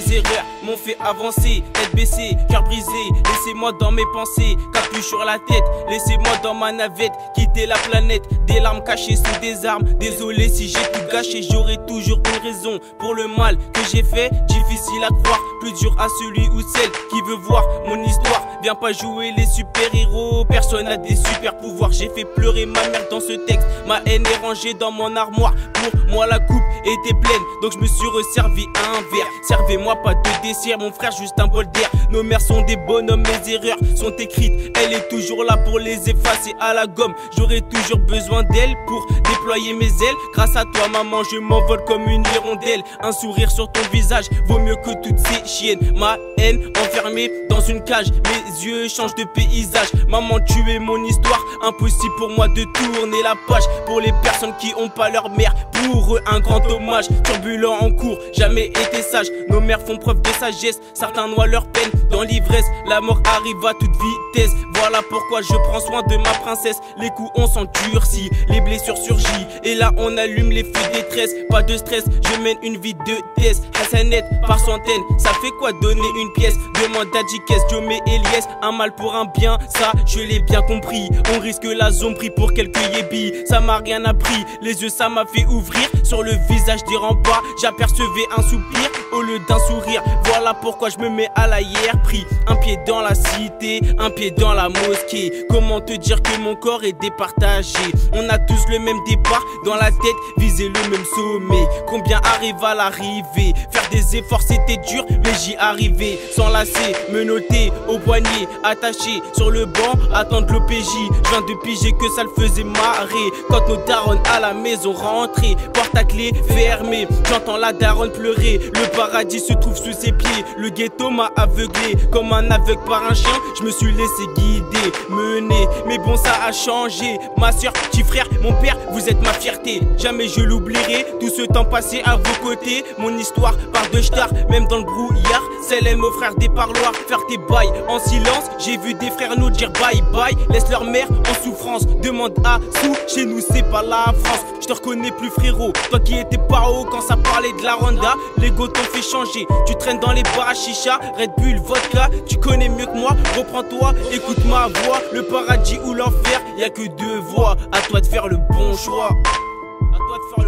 mes erreurs m'ont fait avancer. Tête baissée, cœur brisé, laissez-moi dans mes pensées. Capuche sur la tête, laissez-moi dans ma navette. Quitter la planète, des larmes cachées sous des armes. Désolé si j'ai tout gâché, j'aurai toujours une raison pour le mal que j'ai fait. Difficile à croire, plus dur à celui ou celle qui veut voir mon histoire. Viens pas jouer les super-héros, personne n'a des super pouvoirs. J'ai fait pleurer ma mère dans ce texte, ma haine est rangée dans mon armoire. Pour moi la coupe était pleine, donc je me suis resservi un verre. Servez-moi pas de dessert, mon frère, juste un bol d'air. Nos mères sont des bonhommes, mes erreurs sont écrites. Elle est toujours là pour les effacer à la gomme. J'aurai toujours besoin d'elle pour déployer mes ailes. Grâce à toi maman, je m'envole comme une hirondelle. Un sourire sur ton visage vaut mieux que toutes ces chiennes. Ma haine enfermée dans une cage, mes yeux changent de paysage. Maman, tu es mon histoire, impossible pour moi de tourner la page. Pour les personnes qui ont pas leur mère, pour eux un grand hommage. Turbulent en cours, jamais été sage. Nos mères font preuve de sagesse, certains noient leur peine dans l'ivresse. La mort arrive à toute vitesse, voilà pourquoi je prends soin de ma princesse. Les coups on s'endurcit, les blessures surgissent, et là on allume les feux de détresse. Pas de stress, je mène une vie de test. Hassanet par centaines, ça fait quoi donner une pièce? Demande à Dikes, Diomé, Eliès. Un mal pour un bien, ça je l'ai bien compris. On risque la zombie pour quelques yébis. Ça m'a rien appris, les yeux ça m'a fait ouvrir. Sur le visage des remparts, j'apercevais un soupir au lieu d'un sourire. Voilà pourquoi je me mets à la hier. Pris un pied dans la cité, un pied dans la mosquée. Comment te dire que mon corps est départagé? On a tous le même départ dans la tête, viser le même sommet. Combien arrive à l'arrivée? Faire des efforts c'était dur, mais j'y arrivais. S'enlacer, me noter au poignet, attaché sur le banc, attendre l'OPJ. Je viens de piger que ça le faisait marrer. Quand nos darons à la maison rentraient, porte à clé fermée, j'entends la daronne pleurer. Le paradis se trouve sous ses pieds, le ghetto m'a aveuglé. Comme un aveugle par un chien, je me suis laissé guider, mener. Mais bon, ça a changé. Ma soeur, petit frère, mon père, vous êtes ma fierté. Jamais je l'oublierai, tout ce temps passé à vos côtés. Mon histoire part de star, même dans le brouillard. Celle aime aux frères des parloirs, faire tes bails en silence. J'ai vu des frères nous dire bye bye, laisse leur mère en souffrance. Demande à Sou, chez nous c'est pas la France. Je te reconnais plus frérot, toi qui étais pas haut quand ça parlait de la Rwanda. L'ego t'en fait changer, tu traînes dans les bars à chicha, Red Bull, vodka, tu connais mieux que moi. Reprends-toi, écoute ma voix, le paradis ou l'enfer, y'a que deux voies. À toi de faire le bon choix, à toi de faire le